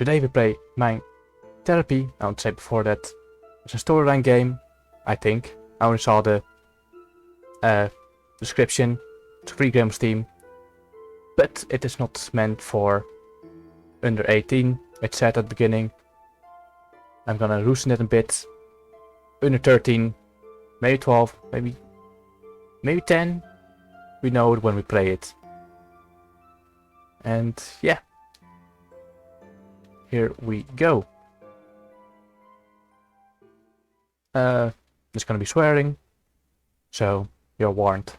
Today we play Mind Therapy. I want to say before that it's a storyline game, I think. I only saw the description. It's a free game on Steam. But it is not meant for under 18. It said at the beginning. I'm gonna loosen it a bit. Under 13, maybe 12, maybe 10. We know it when we play it. And yeah. Here we go. There's gonna be swearing, so you're warned.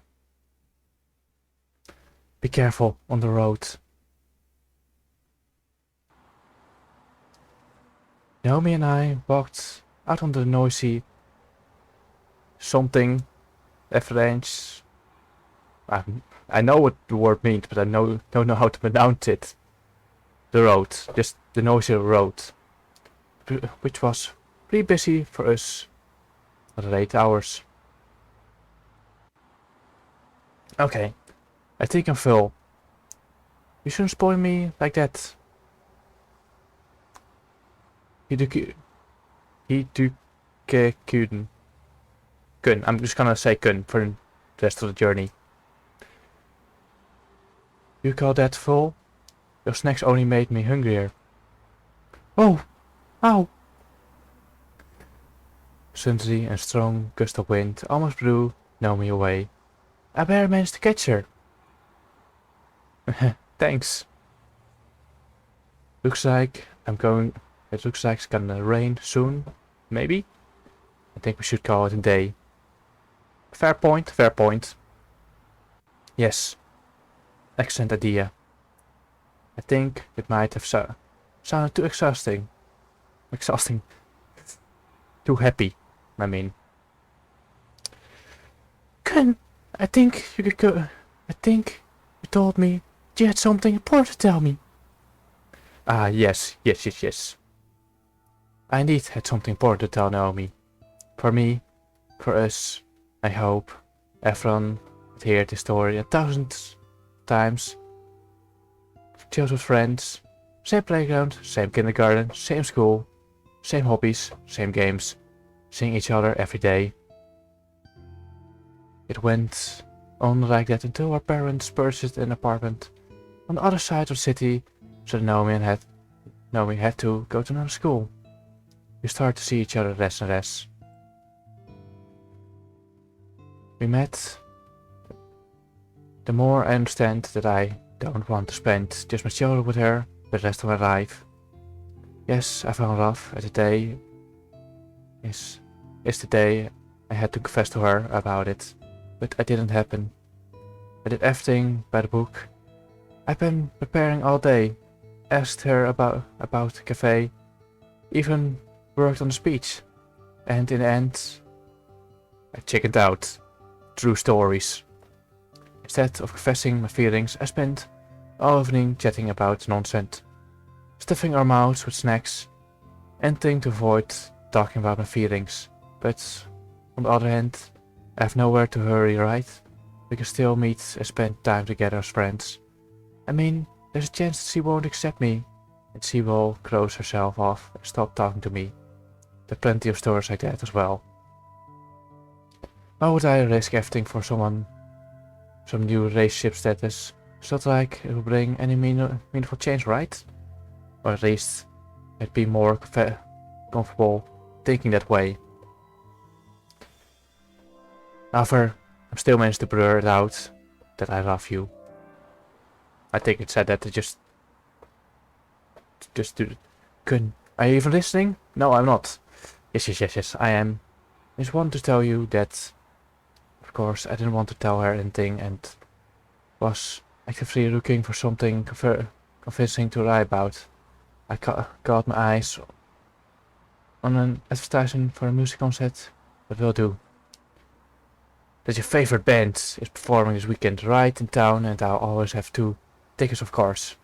Be careful on the road. Naomi and I walked out on the noisy something avalanche. I know what the word means, but I don't know how to pronounce it. The road, just the noisy road, which was pretty busy for us at the late hours. Okay, I think I'm full. You shouldn't spoil me like that. Kun. I'm just gonna say kun for the rest of the journey. You call that full? Your snacks only made me hungrier. Oh! Ow! Suddenly a strong gust of wind almost blew Naomi away. I barely managed to catch her. Thanks. It looks like it's gonna rain soon. Maybe? I think we should call it a day. Fair point. Yes. Excellent idea. I think it might have sounded too exhausting. Too happy, I mean. Ken, I think you could go. I think you told me you had something important to tell me. Ah, yes. I indeed had something important to tell Naomi. For me, for us, I hope everyone had heard this story 1,000 times. Chills with friends, same playground, same kindergarten, same school, same hobbies, same games, seeing each other every day. It went on like that until our parents purchased an apartment on the other side of the city, so Naomi had to go to another school. We started to see each other less and less. We met. The more I understand that I don't want to spend just my childhood with her the rest of my life. Yes, I fell in love at the day. Is the day I had to confess to her about it, but it didn't happen. I did everything by the book. I've been preparing all day, asked her about the cafe, even worked on the speech, and in the end, I chickened out. True stories. Instead of confessing my feelings, I spent all evening chatting about nonsense, stuffing our mouths with snacks, anything to avoid talking about my feelings. But on the other hand, I have nowhere to hurry, right? We can still meet and spend time together as friends. I mean, there's a chance that she won't accept me, and she will close herself off and stop talking to me. There are plenty of stories like that as well. Why would I risk everything for some new relationship status? It's not like it will bring any meaningful change, right? Or at least I'd be more comfortable thinking that way. However, I'm still managed to blur it out that I love you. I think it said that to just do. Are you even listening? No, I'm not. Yes, I am. I just wanted to tell you that, of course, I didn't want to tell her anything and was actively looking for something convincing to lie about. I got my eyes on an advertisement for a music concert that will do. That your favorite band is performing this weekend right in town, and I'll always have 2 tickets, of course.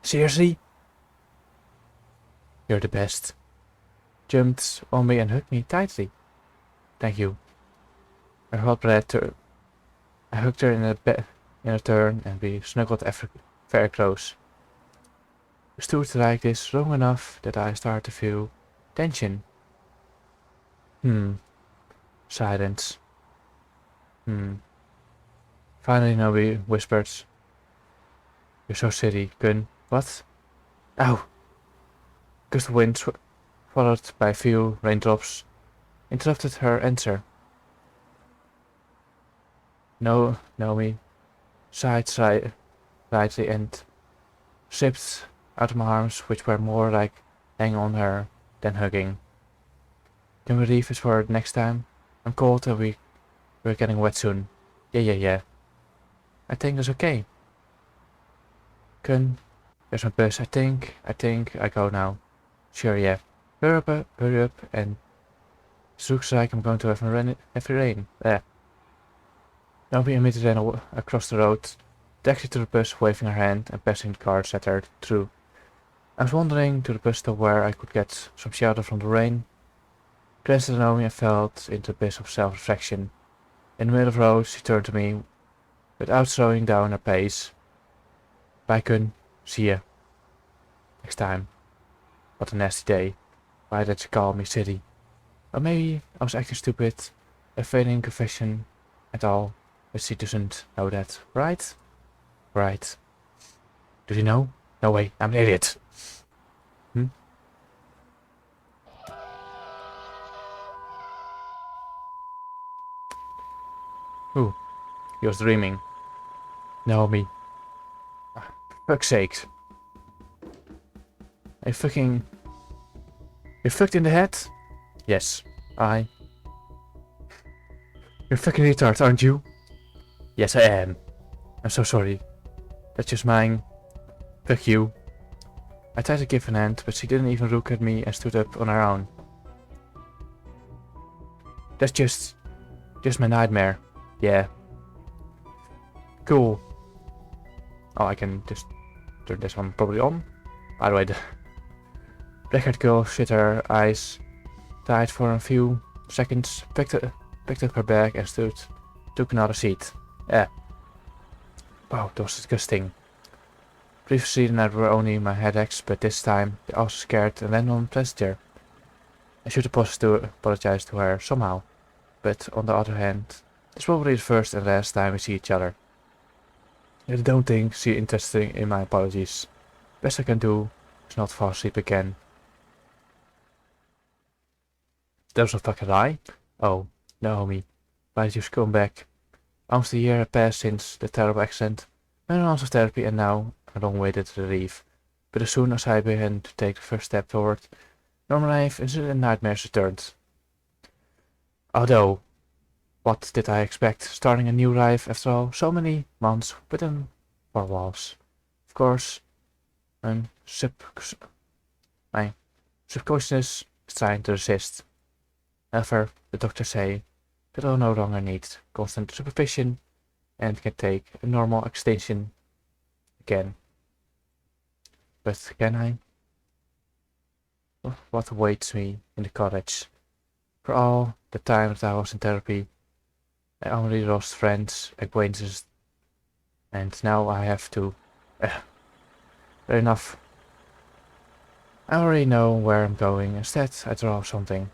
Seriously? You're the best. Jumped on me and hugged me tightly. Thank you. Her hot breath I hugged her in a turn and we snuggled very close. We stood like this long enough that I started to feel tension. Silence. Finally nobody whispered, "You're so silly, Gun." What? Ow! Gust of wind, followed by a few raindrops, interrupted her answer. No, Naomi sighed slightly and slipped out of my arms, which were more like hanging on her than hugging. Can we leave this for next time? I'm cold and we're getting wet soon. Yeah. I think that's okay. Kun, there's my bus. I think I go now. Sure, yeah. Hurry up, and it looks like I'm going to have heavy rain. There. Naomi immediately ran across the road, taxi to the bus, waving her hand and passing the cars that are through. I was wandering to the bus stop where I could get some shelter from the rain. Glanced at Naomi and felt into a bit of self-reflection. In the middle of the road, she turned to me without slowing down her pace. Bye, Kun. See ya. Next time. What a nasty day. Why did she call me silly? Or maybe I was acting stupid, a failing confession at all, but she doesn't know that, right? Right. Do you know? No way, I'm an idiot. Ooh, he was dreaming. Naomi. Ah, for fuck's sake. Are you fucking... You're fucked in the head? Yes, I... You're fucking retard, aren't you? Yes, I am. I'm so sorry. That's just mine. Fuck you. I tried to give an hand, but she didn't even look at me and stood up on her own. That's just my nightmare. Yeah. Cool. Oh, I can just turn this one probably on. By the way, the black-haired girl shut her eyes tight for a few seconds, picked up her bag and took another seat. Wow, that was disgusting. Previously the night were only my headaches, but this time they also scared a random passenger. I should have apologized to her somehow, but on the other hand, it's probably the first and last time we see each other. I don't think she's interested in my apologies. Best I can do is not fall asleep again. That was a fucking lie? Oh, Naomi, why did you come back? Almost a year had passed since the terrible accident. Many months of therapy and now a long-awaited relief. But as soon as I began to take the first step toward normal life, incident nightmares returned. Although, what did I expect? Starting a new life after all so many months within four walls. Of course, my subconscious is trying to resist. However, the doctors say that I no longer need constant supervision and can take a normal extension again. But can I? What awaits me in the cottage? For all the time that I was in therapy, I only lost friends, acquaintances, and now I have to... fair enough. I already know where I'm going. Instead, I draw something.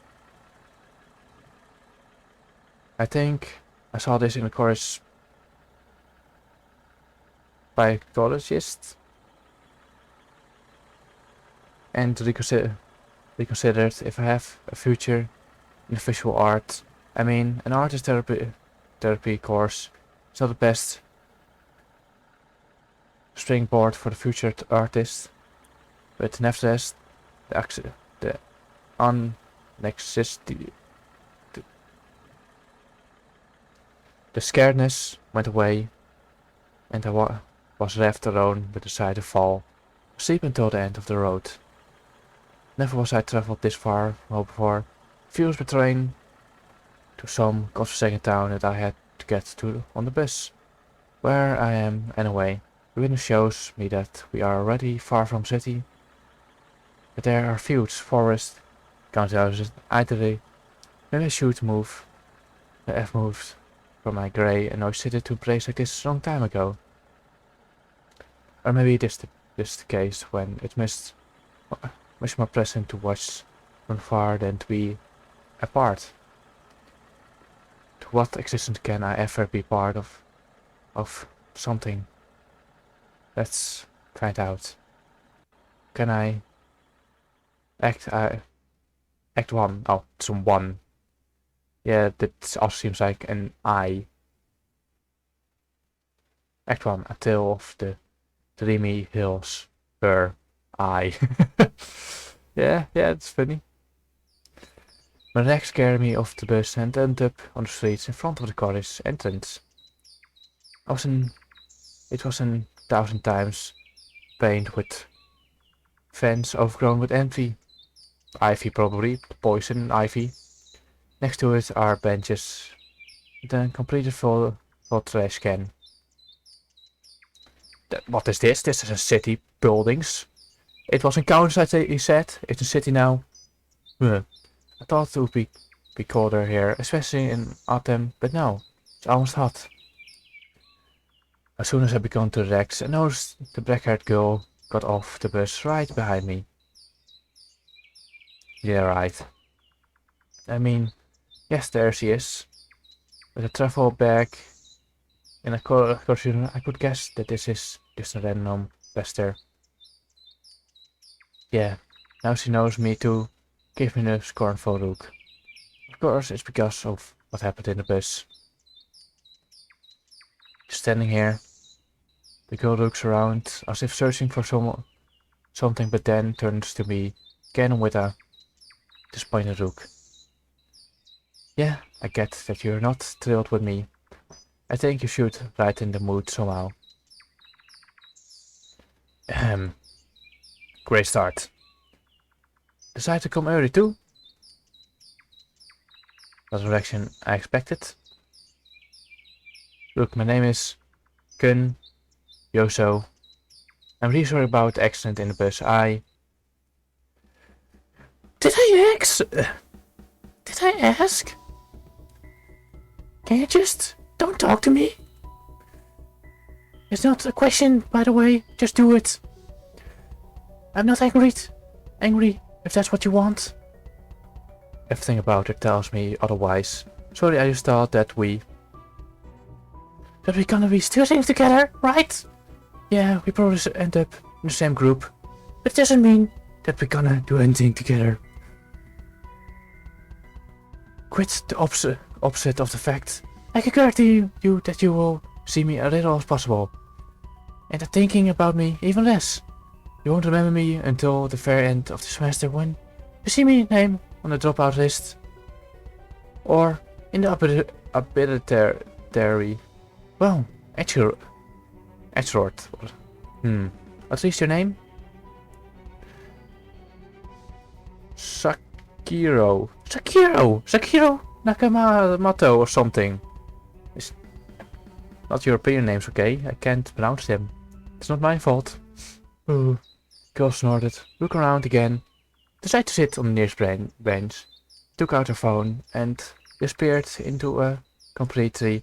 I think I saw this in a course by psychologist and reconsidered if I have a future in visual art. I mean, an artist therapy course is not the best springboard for the future artist, but nevertheless, the scaredness went away, and I was left alone with the sight of fall, asleep until the end of the road. Never was I travelled this far from home before. Fuels per train to some godforsaken town that I had to get to on the bus. Where I am anyway. The window shows me that we are already far from city. But there are fields, forests, country houses, idly. Maybe I should move. I have moved from my grey and noisy city to a place like this a long time ago. Or maybe this is the case when it must much more pleasant to watch from far than to be apart. To what existence can I ever be part of something? Let's find out. Can I act one? Oh, it's a one. Yeah, that also seems like an I. Act one, a tale of the dreamy hills. Per I. Yeah, it's funny. My legs carried me off the bus and ended up on the streets in front of the college entrance. It was 1,000 times painted with fence overgrown with ivy probably, poison ivy. Next to it are benches, then completed full trash can. What is this? This is a city. Buildings. It was in Kaunas, he said. It's a city now. I thought it would be colder here, especially in autumn, but no, it's almost hot. As soon as I began to relax, I noticed the black-haired girl got off the bus right behind me. Yeah, right. I mean, yes, there she is. With a travel bag in a costume, I could guess that this is just a random pester. Yeah, now she knows me too. Give me a scornful look. Of course, it's because of what happened in the bus. Standing here, the girl looks around as if searching for something, but then turns to me again with a disappointed look. Yeah, I get that you're not thrilled with me. I think you should lighten the mood somehow. Ahem. Great start. Decide to come early too? Not the reaction I expected. Look, my name is Kun Yoso. I'm really sorry about the accident in the bus. Did I ask? Can you just don't talk to me? It's not a question, by the way. Just do it. I'm not angry if that's what you want. Everything about it tells me otherwise. Sorry, I just thought that we're gonna be still things together, right? Yeah, we probably end up in the same group, but it doesn't mean that we're gonna do anything together. Quite the opposite of the fact. I can guarantee you that you will see me as little as possible. And that thinking about me even less. You won't remember me until the very end of the semester when you see me name on the dropout list. Or in the obituary. Well, Edgelord. At least your name? Sakiro Nakamoto or something. It's not European names, okay? I can't pronounce them. It's not my fault. Ooh. Girl snorted, looked around again, decided to sit on the nearest bench, took out her phone and disappeared into a complete tree.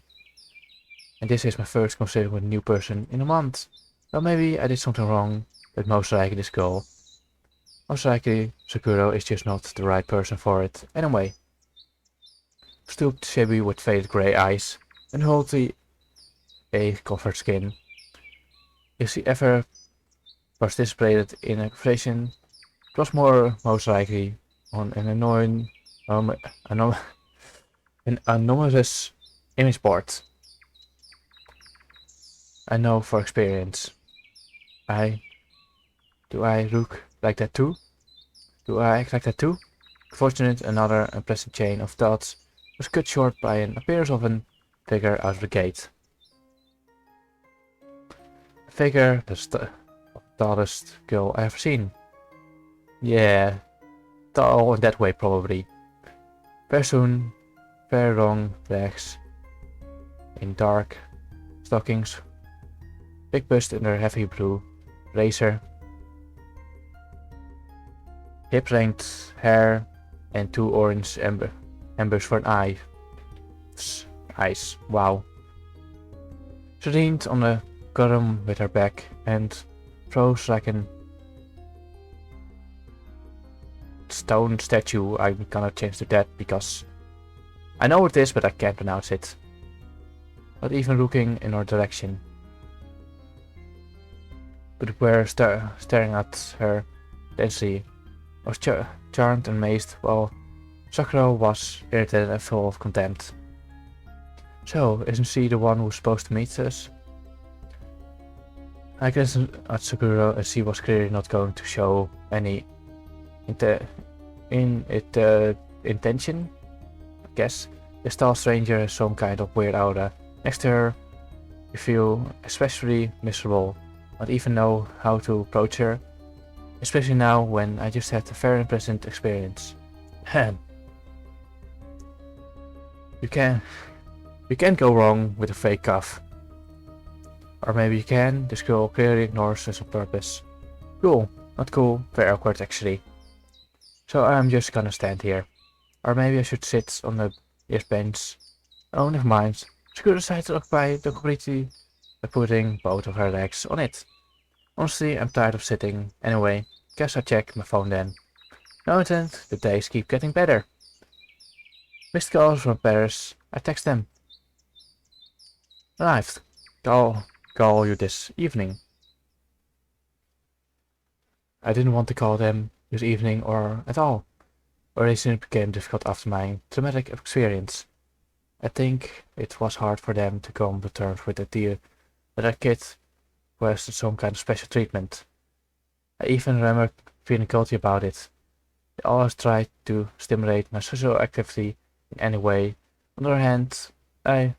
And this is my first conversation with a new person in a month. Well, maybe I did something wrong, but most likely this girl. Most likely Sakuro is just not the right person for it. Anyway. Stooped, shabby with faded grey eyes and wholly covered skin. If she ever participated in a conversation, it was most likely on an an anonymous image board. I know for experience. Do I look like that too? Do I act like that too? Fortunate, another unpleasant chain of thoughts was cut short by an appearance of a figure out of the gate. A figure, the tallest girl I have seen. Yeah, tall in that way probably. Very soon, very long legs in dark stockings, big bust under heavy blue blazer, hip-length hair and two orange embers for an eye. Eyes, wow. She leaned on the column with her back and froze like an stone statue. I'm gonna change to that because I know what it is, but I can't pronounce it. Not even looking in our direction. But we're staring at her densely. I was charmed and amazed, while Sakura was irritated and full of contempt. So, isn't she the one who's supposed to meet us? I glanced at Sakura as she was clearly not going to show any intention. I guess this tall stranger has some kind of weird aura. Next to her, you feel especially miserable. Not even know how to approach her, especially now when I just had a very unpleasant experience. You can't go wrong with a fake cuff. Or maybe you can. This girl clearly ignores us on purpose. Cool, not cool, very awkward actually. So I'm just gonna stand here. Or maybe I should sit on the bench. Oh, never mind. Sakura decided to occupy the completely by putting both of her legs on it. Honestly, I'm tired of sitting. Anyway, guess I check my phone then. No intent, the days keep getting better. Missed calls from Paris. I text them. Arrived. Call you this evening. I didn't want to call them this evening or at all. Or it became difficult after my traumatic experience. I think it was hard for them to come to terms with the idea that a kid was some kind of special treatment. I even remember feeling guilty about it. They always tried to stimulate my social activity in any way. On the other hand, I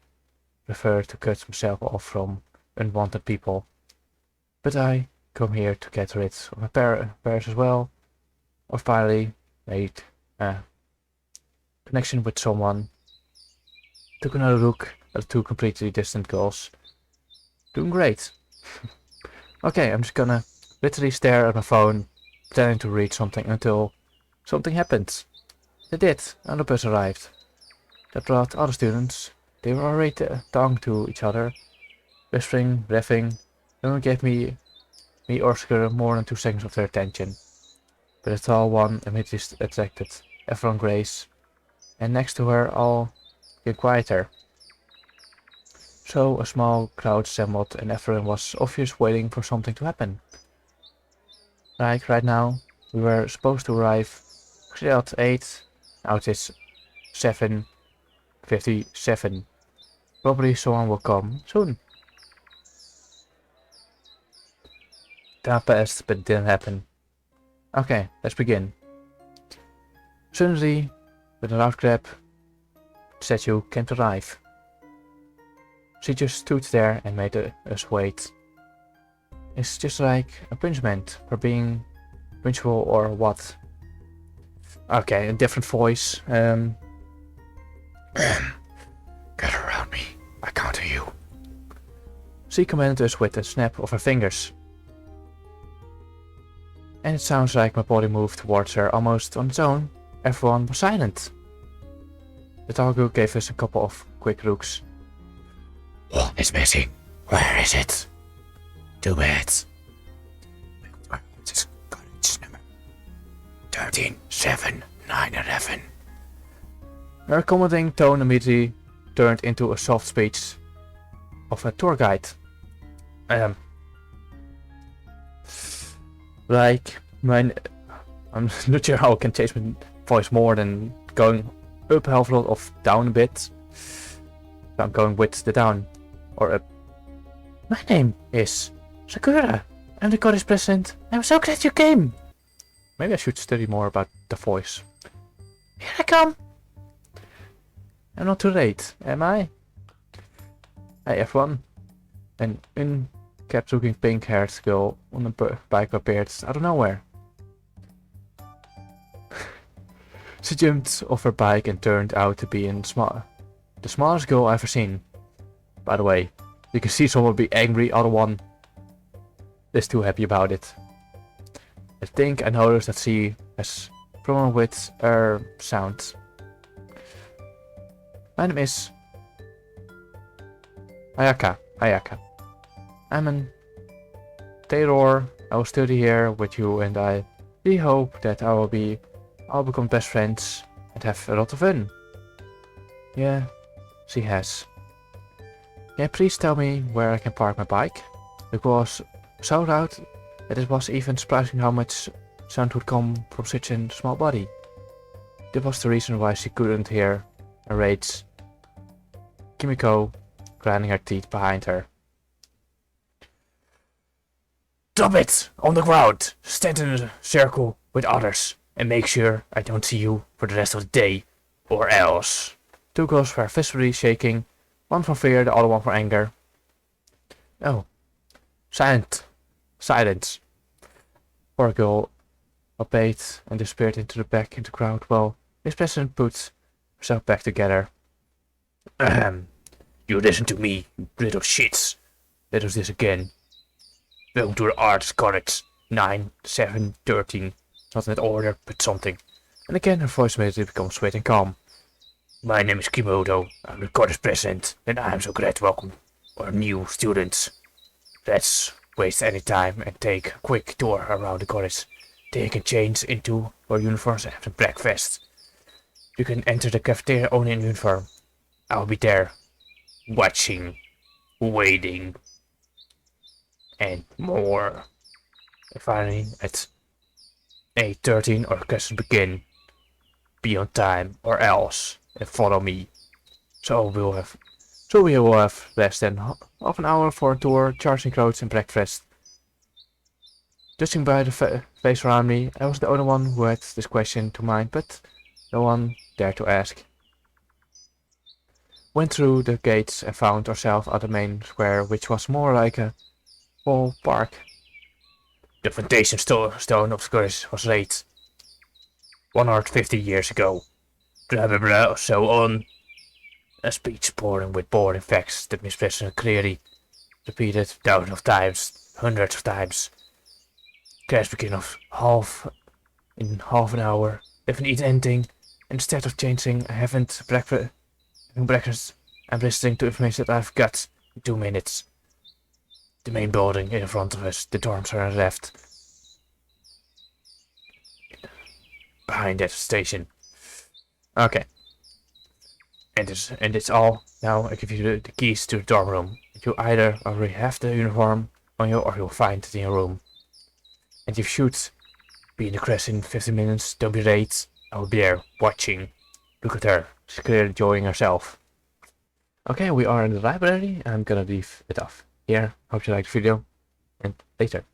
prefer to cut myself off from unwanted people. But I come here to get rid of my parents as well. Or finally made a connection with someone. Took another look at two completely distant girls. Doing great. Okay, I'm just gonna literally stare at my phone, pretending to read something until something happens. They did, and the bus arrived. That brought other students. They were already talking to each other, whispering, laughing. No one gave me or Sakura more than 2 seconds of their attention. But the tall one immediately attracted everyone Grace, and next to her all get quieter. So a small crowd assembled and everyone was obviously waiting for something to happen. Like right now, we were supposed to arrive at 8, now it is 7:57. Probably someone will come soon. Time passed, but it didn't happen. Okay, let's begin. Suddenly, with a loud clap, the statue came to life. She just stood there and made us wait. It's just like a punishment for being punctual or what? Okay, a different voice. Get around me. I counter you. She commanded us with a snap of her fingers. And it sounds like my body moved towards her almost on its own. Everyone was silent. The tall girl gave us a couple of quick looks. What is missing? Where is it? Too bad. This college number 137911. Her commanding tone immediately turned into a soft speech of a tour guide. I'm not sure how I can change my voice more than going up a half lot of down a bit. So I'm going with the down or up. My name is Sakura. I'm the college president. I'm so glad you came. Maybe I should study more about the voice. Here I come. I'm not too late, am I? Hey everyone. An unkept looking pink haired girl on a bike appeared out of nowhere. She jumped off her bike and turned out to be the smallest girl I've ever seen. By the way, you can see someone be angry, other one is too happy about it. I think I noticed that she has problem with her sound. My name is Ayaka. I'm an tailor I will study here with you, and I really hope that I'll become best friends and have a lot of fun. Yeah, she has. Can you please tell me where I can park my bike? It was so loud that it was even surprising how much sound would come from such a small body. That was the reason why she couldn't hear a rage. Kimiko grinding her teeth behind her. Drop it! On the ground! Stand in a circle with others and make sure I don't see you for the rest of the day, or else. Two girls were visibly shaking, one from fear, the other one from anger. Oh. Silence. Poor girl obeyed and disappeared into the crowd while Miss President put herself back together. Ahem. You listen to me, you little shits. Let us this again. Welcome to the Arts College. 9, 7, 13. Not in that order, but something. And again her voice immediately becomes sweet and calm. My name is Kimoto. I'm the college president, and I am so glad to welcome our new students. Let's waste any time and take a quick tour around the college. Then you can change into our uniforms and have some breakfast. You can enter the cafeteria only in uniform. I'll be there, watching, waiting, and more. And finally, at 8:13, our classes begin. Be on time, or else, and follow me. So we will have less than half an hour for a tour, charging clothes, and breakfast. Judging by the face around me, I was the only one who had this question to mind, but no one dared to ask. Went through the gates and found ourselves at the main square, which was more like a whole park. The foundation stone of the college was laid 150 years ago. Blah blah blah, so on. A speech pouring with boring facts that Miss President clearly repeated thousands of times, hundreds of times. Class begin in half an hour. Haven't eaten anything. Instead of changing, I haven't having breakfast. I'm listening to information that I've got in 2 minutes. The main building in front of us. The dorms are on the left. Behind that station. Okay. And it's all. Now I give you the keys to the dorm room. You either already have the uniform on you or you'll find it in your room. And if you should be in the class in 15 minutes, don't be late. I will be there, watching. Look at her. She's clearly enjoying herself. Okay, we are in the library. I'm gonna leave it off here. Hope you liked the video. And later.